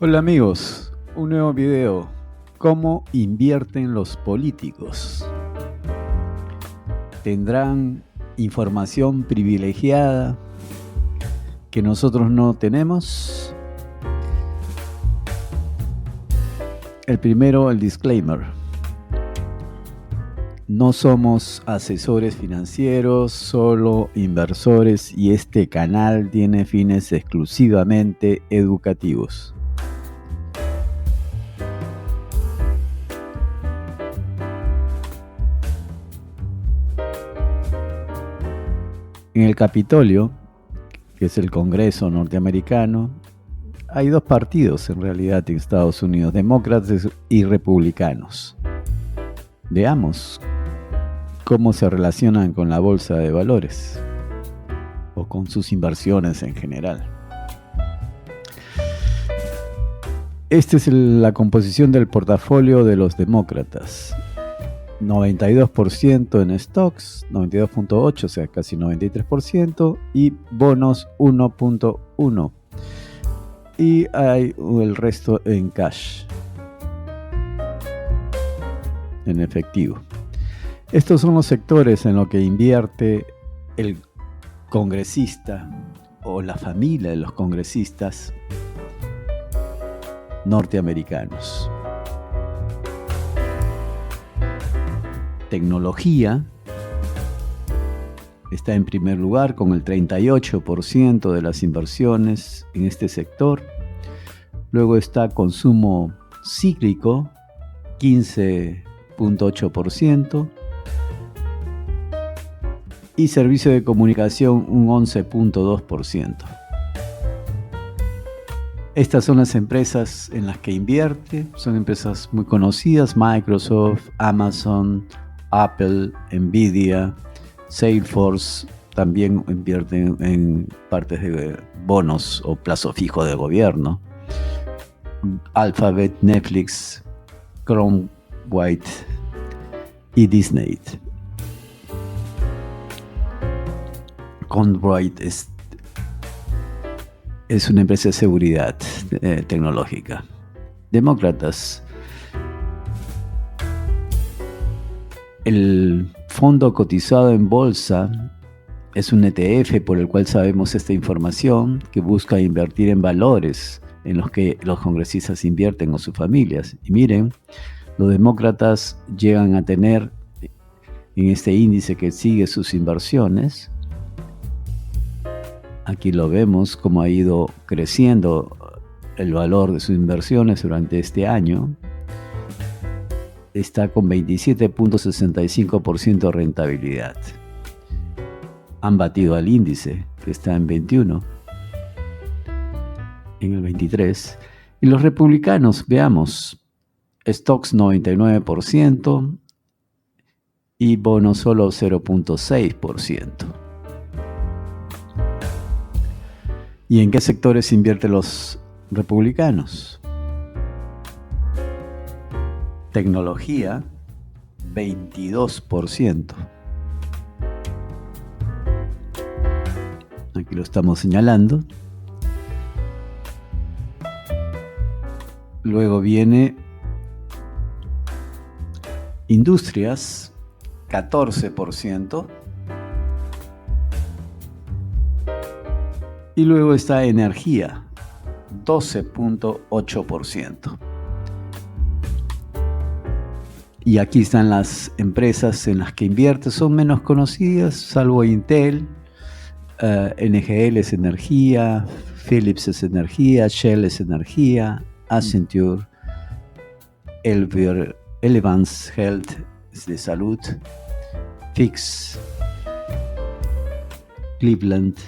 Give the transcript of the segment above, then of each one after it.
Hola amigos, un nuevo video. ¿Cómo invierten los políticos? ¿Tendrán información privilegiada que nosotros no tenemos? El primero, el disclaimer. No somos asesores financieros, solo inversores, y este canal tiene fines exclusivamente educativos. En el Capitolio, que es el Congreso norteamericano, hay dos partidos en realidad en Estados Unidos, demócratas y republicanos. Veamos cómo se relacionan con la bolsa de valores o con sus inversiones en general. Esta es la composición del portafolio de los demócratas. 92% en stocks, 92.8%, o sea, casi 93%, y bonos 1.1%. Y hay el resto en cash, en efectivo. Estos son los sectores en los que invierte el congresista o la familia de los congresistas norteamericanos. Tecnología está en primer lugar con el 38% de las inversiones en este sector. Luego está consumo cíclico, 15.8%. Y servicio de comunicación, un 11.2%. Estas son las empresas en las que invierte. Son empresas muy conocidas: Microsoft, Amazon, Apple, Nvidia, Salesforce. También invierten en partes de bonos o plazo fijo de gobierno. Alphabet, Netflix, Cromwell y Disney. Cromwell es una empresa de seguridad tecnológica. Demócratas. El fondo cotizado en bolsa es un ETF por el cual sabemos esta información, que busca invertir en valores en los que los congresistas invierten o sus familias. Y miren, los demócratas llegan a tener en este índice que sigue sus inversiones. Aquí lo vemos cómo ha ido creciendo el valor de sus inversiones durante este año. Está con 27.65% de rentabilidad. Han batido al índice, que está en 21, en el 23. Y los republicanos, veamos, stocks 99% y bonos solo 0.6%. ¿Y en qué sectores invierten los republicanos? Tecnología, 22%. Aquí lo estamos señalando. Luego viene industrias, 14%. Y luego está energía, 12.8%. Y aquí están las empresas en las que invierte. Son menos conocidas, salvo Intel. NGL es energía, Philips es energía, Shell es energía, Accenture, Elevance Health es de salud, Fix, Cleveland,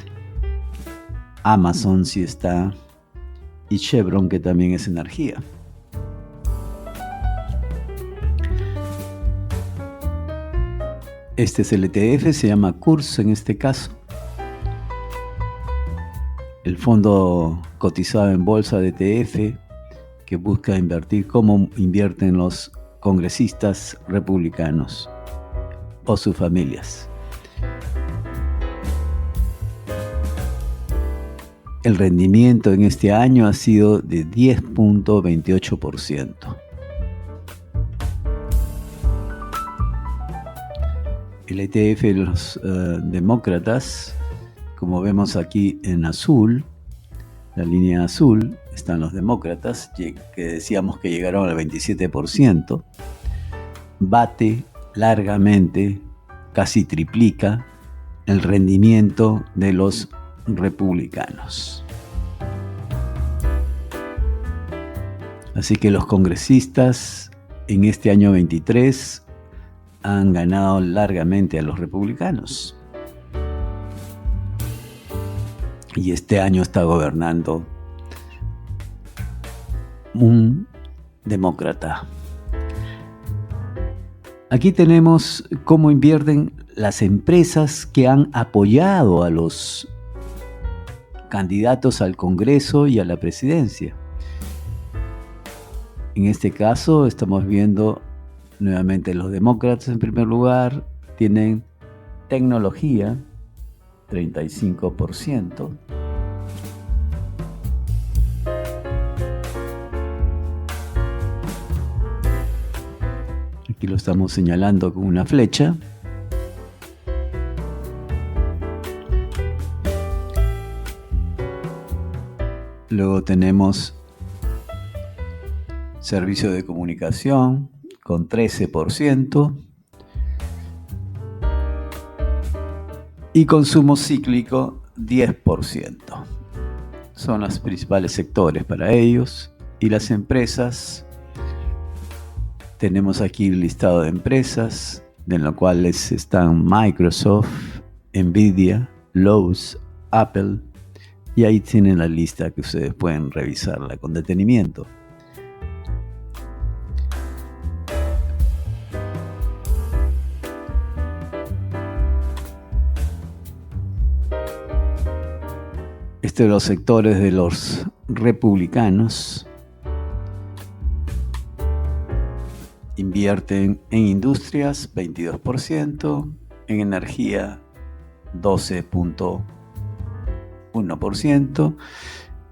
Amazon sí está, y Chevron, que también es energía. Este es el ETF, se llama KURS en este caso. El fondo cotizado en bolsa de ETF que busca invertir como invierten los congresistas republicanos o sus familias. El rendimiento en este año ha sido de 10.28%. El ETF de los demócratas, como vemos aquí en azul, la línea azul, están los demócratas, que decíamos que llegaron al 27%, bate largamente, casi triplica el rendimiento de los republicanos. Así que los congresistas en este año 23 han ganado largamente a los republicanos. Y este año está gobernando un demócrata. Aquí tenemos cómo invierten las empresas que han apoyado a los candidatos al Congreso y a la presidencia. En este caso estamos viendo nuevamente los demócratas en primer lugar, tienen tecnología, 35%. Aquí lo estamos señalando con una flecha. Luego tenemos servicio de comunicación con 13% y consumo cíclico 10%. Son los principales sectores para ellos. Y las empresas, tenemos aquí el listado de empresas, en los cuales están Microsoft, Nvidia, Lowe's, Apple, y ahí tienen la lista que ustedes pueden revisarla con detenimiento. Este de los sectores de los republicanos invierten en industrias 22%, en energía 12.1%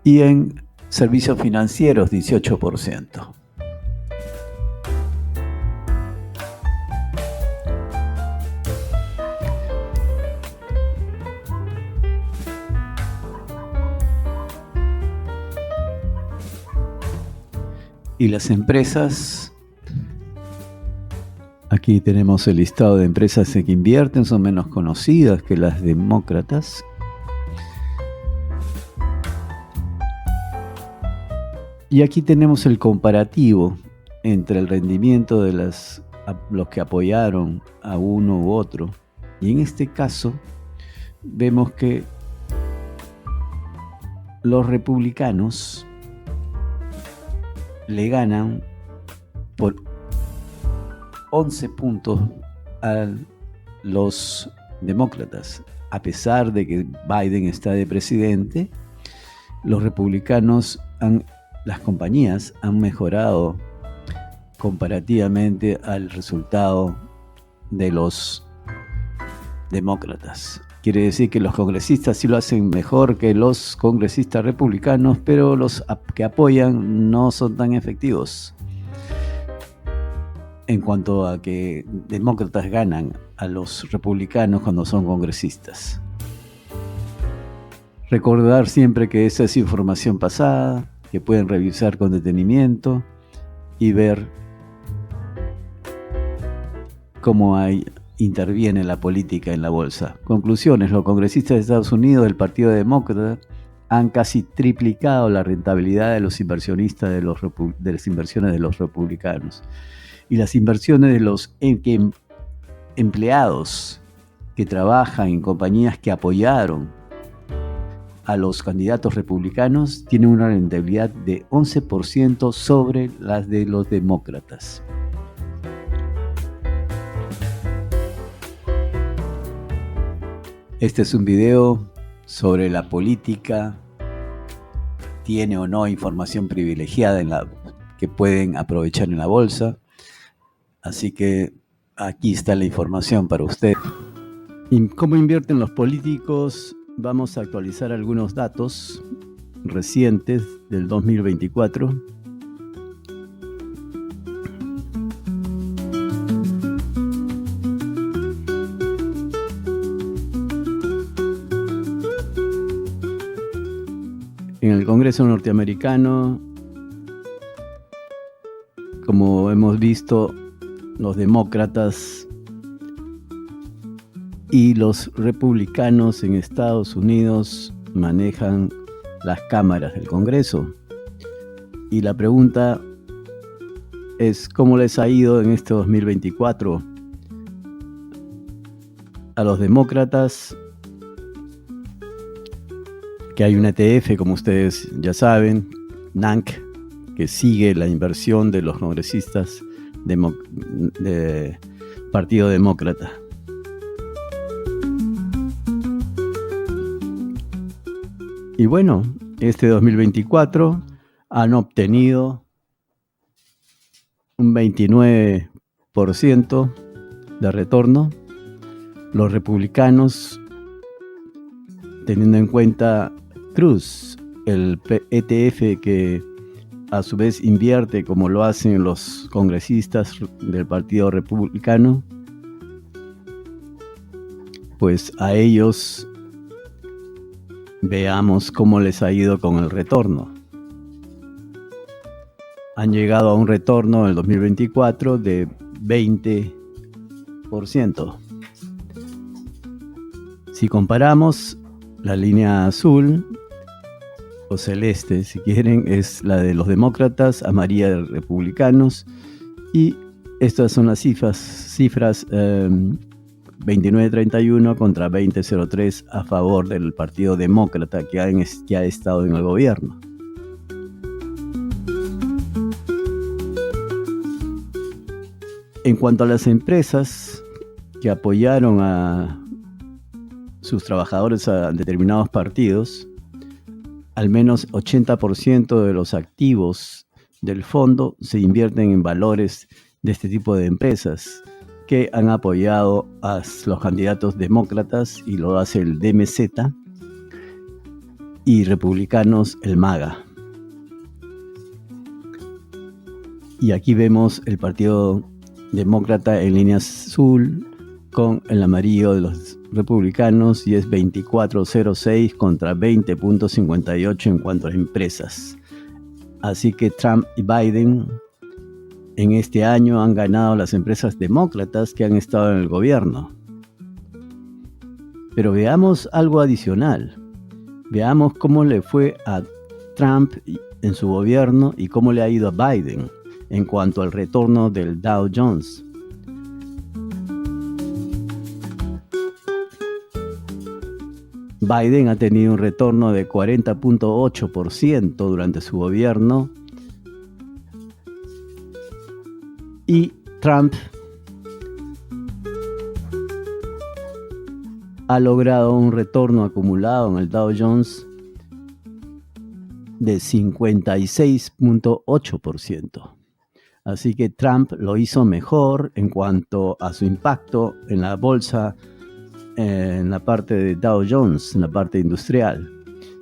y en servicios financieros 18%. Y las empresas, aquí tenemos el listado de empresas que invierten, son menos conocidas que las demócratas. Y aquí tenemos el comparativo entre el rendimiento de los que apoyaron a uno u otro. Y en este caso vemos que los republicanos le ganan por 11 puntos a los demócratas. A pesar de que Biden está de presidente, los republicanos, las compañías han mejorado comparativamente al resultado de los demócratas. Quiere decir que los congresistas sí lo hacen mejor que los congresistas republicanos, pero los que apoyan no son tan efectivos. En cuanto a que demócratas ganan a los republicanos cuando son congresistas. Recordar siempre que esa es información pasada, que pueden revisar con detenimiento y ver cómo interviene la política en la bolsa. Conclusiones: los congresistas de Estados Unidos del Partido Demócrata han casi triplicado la rentabilidad de los inversionistas de las inversiones de los republicanos. Y las inversiones de los empleados que trabajan en compañías que apoyaron a los candidatos republicanos tienen una rentabilidad de 11% sobre las de los demócratas. Este es un video sobre la política. ¿Tiene o no información privilegiada que pueden aprovechar en la bolsa? Así que aquí está la información para usted. ¿Cómo invierten los políticos? vamos a actualizar algunos datos recientes del 2024. En el Congreso norteamericano, como hemos visto, los demócratas y los republicanos en Estados Unidos manejan las cámaras del Congreso. Y la pregunta es, ¿cómo les ha ido en este 2024? A los demócratas, que hay un ETF, como ustedes ya saben, NANC, que sigue la inversión de los congresistas de Partido Demócrata. Y bueno, este 2024 han obtenido un 29% de retorno. Los republicanos, teniendo en cuenta Cruz, el ETF que a su vez invierte como lo hacen los congresistas del Partido Republicano, pues a ellos veamos cómo les ha ido con el retorno. Han llegado a un retorno en el 2024 de 20%. Si comparamos, la línea azul o celeste, si quieren, es la de los demócratas, amarilla de republicanos, y estas son las cifras 29-31 contra 20-03 a favor del Partido Demócrata que ha estado en el gobierno. En cuanto a las empresas que apoyaron a sus trabajadores a determinados partidos, al menos 80% de los activos del fondo se invierten en valores de este tipo de empresas que han apoyado a los candidatos demócratas, y lo hace el DMZ, y republicanos el MAGA. Y aquí vemos el Partido Demócrata en línea azul con el amarillo de los republicanos, y es 24.06 contra 20.58 en cuanto a empresas. Así que Trump y Biden en este año han ganado las empresas demócratas que han estado en el gobierno. Pero veamos algo adicional. Veamos cómo le fue a Trump en su gobierno y cómo le ha ido a Biden en cuanto al retorno del Dow Jones. Biden ha tenido un retorno de 40.8% durante su gobierno, y Trump ha logrado un retorno acumulado en el Dow Jones de 56.8%. Así que Trump lo hizo mejor en cuanto a su impacto en la bolsa, en la parte de Dow Jones, en la parte industrial.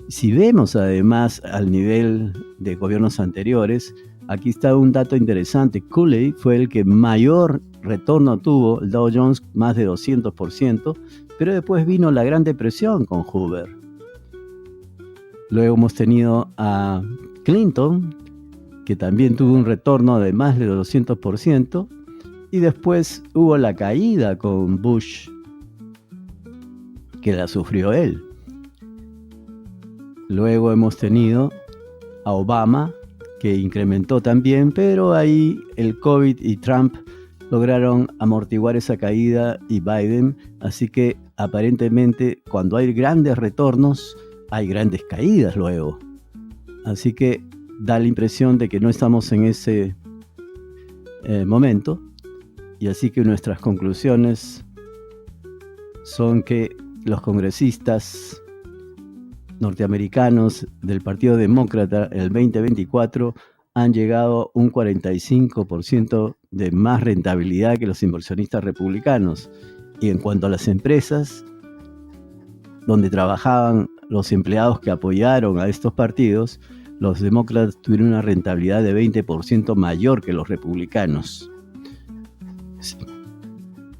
Si vemos además al nivel de gobiernos anteriores, aquí está un dato interesante. Cooley fue el que mayor retorno tuvo, el Dow Jones más de 200%, pero después vino la Gran Depresión con Hoover. Luego hemos tenido a Clinton, que también tuvo un retorno de más de 200%, y después hubo la caída con Bush, que la sufrió él. Luego hemos tenido a Obama, que incrementó también, pero ahí el COVID y Trump lograron amortiguar esa caída, y Biden. Así que aparentemente cuando hay grandes retornos, hay grandes caídas luego. Así que da la impresión de que no estamos en ese momento, y así que nuestras conclusiones son que los congresistas norteamericanos del Partido Demócrata en el 2024 han llegado a un 45% de más rentabilidad que los inversionistas republicanos. Y en cuanto a las empresas, donde trabajaban los empleados que apoyaron a estos partidos, los demócratas tuvieron una rentabilidad de 20% mayor que los republicanos.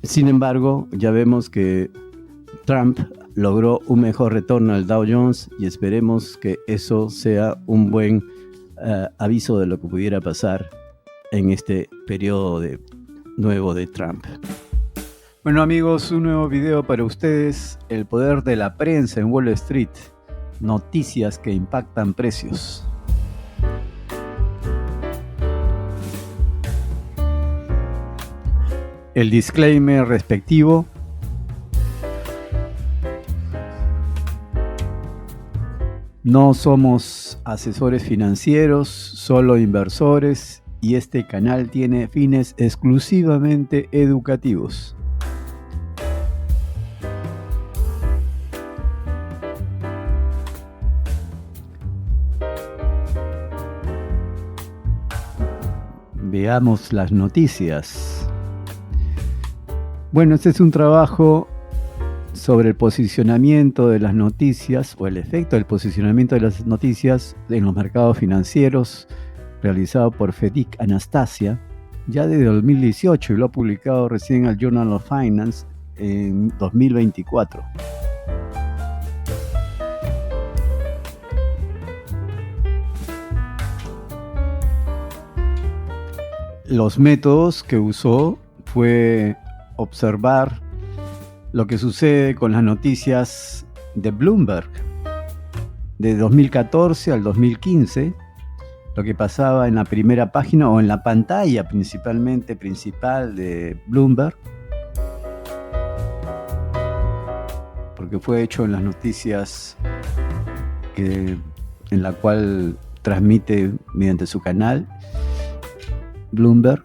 Sin embargo, ya vemos que Trump logró un mejor retorno al Dow Jones y esperemos que eso sea un buen aviso de lo que pudiera pasar en este periodo nuevo de Trump. Bueno amigos, un nuevo video para ustedes, el poder de la prensa en Wall Street, noticias que impactan precios. El disclaimer respectivo. No somos asesores financieros, solo inversores, y este canal tiene fines exclusivamente educativos. Veamos las noticias. Bueno, este es un trabajo sobre el posicionamiento de las noticias o el efecto del posicionamiento de las noticias en los mercados financieros realizado por Fedik Anastasia ya desde 2018 y lo ha publicado recién al Journal of Finance en 2024. Los métodos que usó fue observar lo que sucede con las noticias de Bloomberg de 2014 al 2015, lo que pasaba en la primera página o en la pantalla principal de Bloomberg, porque fue hecho en las noticias en la cual transmite mediante su canal Bloomberg.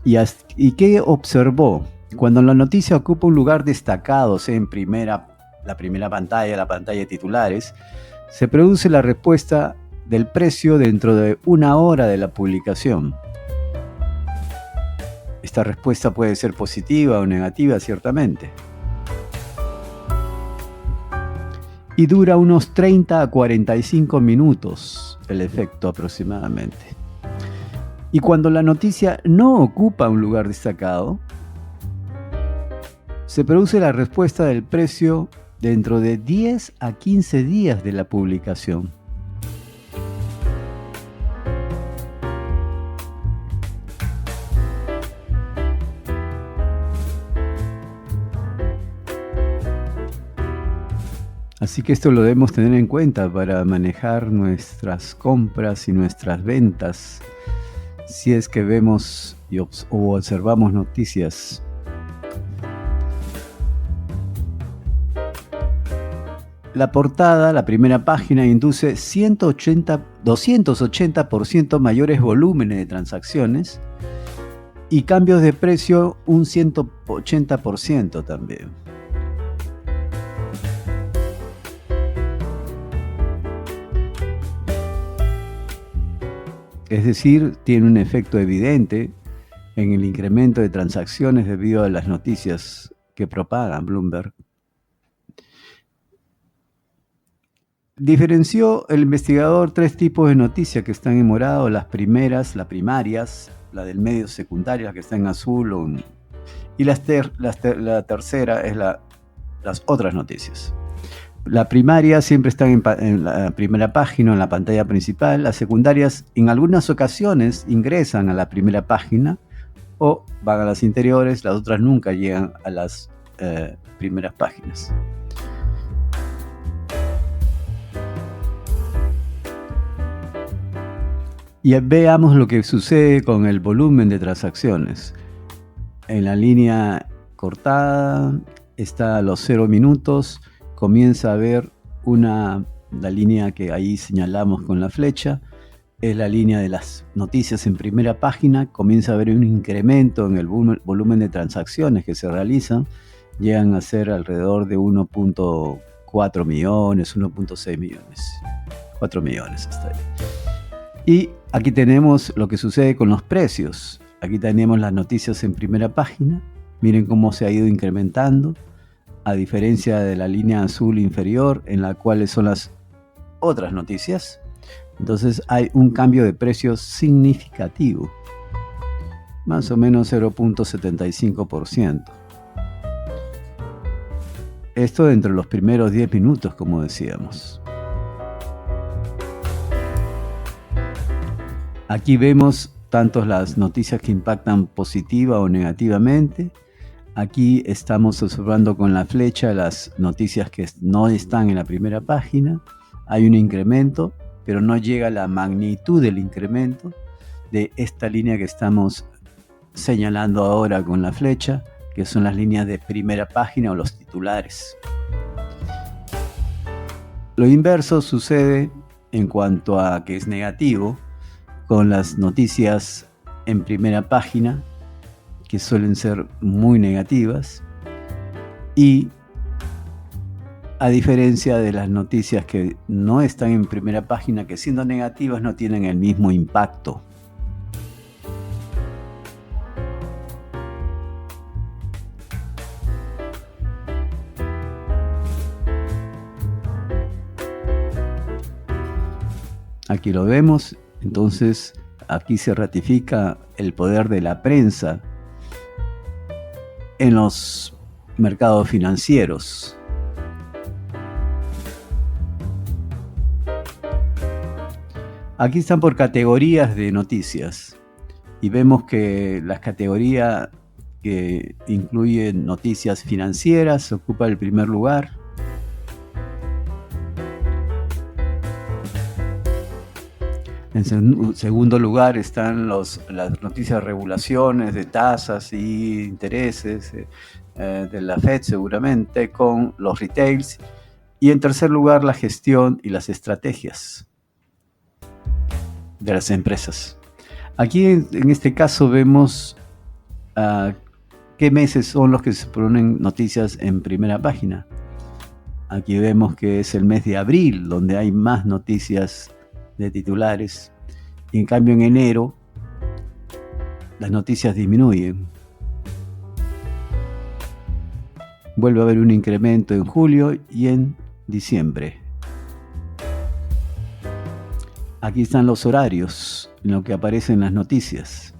¿Y qué observó? Cuando la noticia ocupa un lugar destacado, sea en la primera pantalla, la pantalla de titulares, se produce la respuesta del precio dentro de una hora de la publicación. Esta respuesta puede ser positiva o negativa, ciertamente. Y dura unos 30 a 45 minutos el efecto aproximadamente. Y cuando la noticia no ocupa un lugar destacado, se produce la respuesta del precio dentro de 10 a 15 días de la publicación. Así que esto lo debemos tener en cuenta para manejar nuestras compras y nuestras ventas, si es que vemos o observamos noticias. La portada, la primera página, induce 280% mayores volúmenes de transacciones y cambios de precio un 180% también. Es decir, tiene un efecto evidente en el incremento de transacciones debido a las noticias que propagan Bloomberg. Diferenció el investigador 3 tipos de noticias que están en morado: las primeras, las primarias, la del medio secundario, la que está en azul, y la tercera es las otras noticias. La primaria siempre están en la primera página, en la pantalla principal. Las secundarias en algunas ocasiones ingresan a la primera página o van a las interiores, las otras nunca llegan a las primeras páginas. Y veamos lo que sucede con el volumen de transacciones. En la línea cortada está a los 0 minutos. Comienza a ver la línea que ahí señalamos con la flecha. Es la línea de las noticias en primera página. Comienza a haber un incremento en el volumen de transacciones que se realizan. Llegan a ser alrededor de 1.4 millones, 1.6 millones. 4 millones hasta ahí. Y aquí tenemos lo que sucede con los precios. Aquí tenemos las noticias en primera página. Miren cómo se ha ido incrementando a diferencia de la línea azul inferior, en la cual son las otras noticias. Entonces hay un cambio de precios significativo, más o menos 0.75%. Esto dentro de los primeros 10 minutos, como decíamos. Aquí vemos tanto las noticias que impactan positiva o negativamente. Aquí estamos observando con la flecha las noticias que no están en la primera página. Hay un incremento, pero no llega a la magnitud del incremento de esta línea que estamos señalando ahora con la flecha, que son las líneas de primera página o los titulares. Lo inverso sucede en cuanto a que es negativo, con las noticias en primera página, que suelen ser muy negativas, y a diferencia de las noticias que no están en primera página, que siendo negativas no tienen el mismo impacto. Aquí lo vemos. Entonces, aquí se ratifica el poder de la prensa en los mercados financieros. Aquí están por categorías de noticias y vemos que las categorías que incluyen noticias financieras ocupa el primer lugar. En segundo lugar están las noticias de regulaciones de tasas y intereses de la Fed seguramente, con los retails. Y en tercer lugar, la gestión y las estrategias de las empresas. Aquí en este caso vemos qué meses son los que se ponen noticias en primera página. Aquí vemos que es el mes de abril, donde hay más noticias de titulares, y en cambio en enero las noticias disminuyen. Vuelve a haber un incremento en julio y en diciembre. Aquí están los horarios en lo que aparecen las noticias.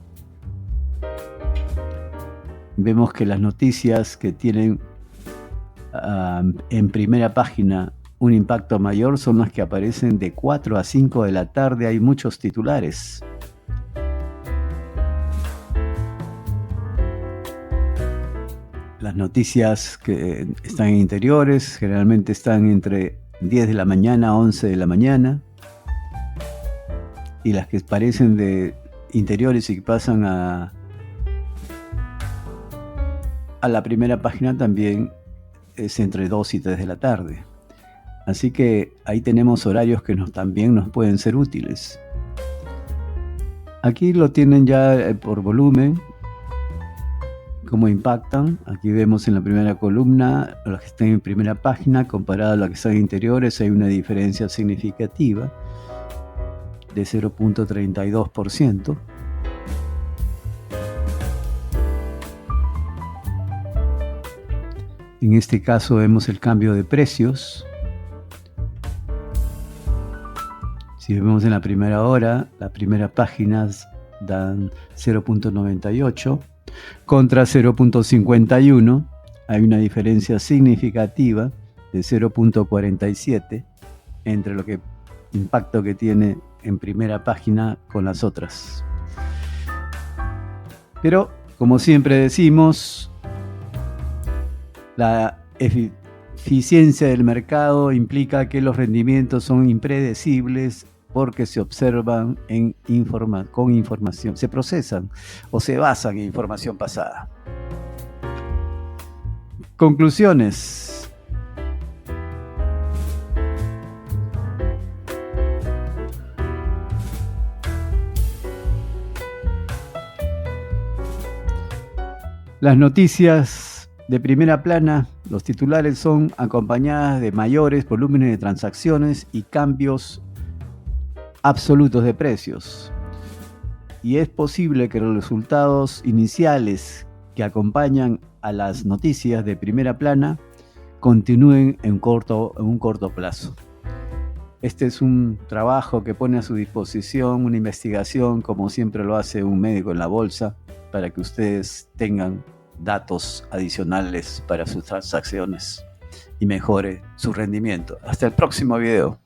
Vemos que las noticias que tienen en primera página un impacto mayor son las que aparecen de 4 a 5 de la tarde. Hay muchos titulares. Las noticias que están en interiores generalmente están entre 10 de la mañana a 11 de la mañana. Y las que parecen de interiores y que pasan a la primera página también es entre 2 y 3 de la tarde. Así que ahí tenemos horarios que también nos pueden ser útiles. Aquí lo tienen ya por volumen, cómo impactan. Aquí vemos en la primera columna los que están en primera página comparado a los que están en interiores. Hay una diferencia significativa de 0.32%. En este caso vemos el cambio de precios. Si vemos en la primera hora, las primeras páginas dan 0.98 contra 0.51. Hay una diferencia significativa de 0.47 entre lo que impacto que tiene en primera página con las otras. Pero, como siempre decimos, la eficiencia del mercado implica que los rendimientos son impredecibles porque se observan con información, se procesan o se basan en información pasada. Conclusiones. Las noticias de primera plana, los titulares son acompañadas de mayores volúmenes de transacciones y cambios absolutos de precios. Y es posible que los resultados iniciales que acompañan a las noticias de primera plana continúen en un corto plazo. Este es un trabajo que pone a su disposición una investigación, como siempre lo hace un médico en la bolsa, para que ustedes tengan datos adicionales para sus transacciones y mejore su rendimiento. Hasta el próximo video.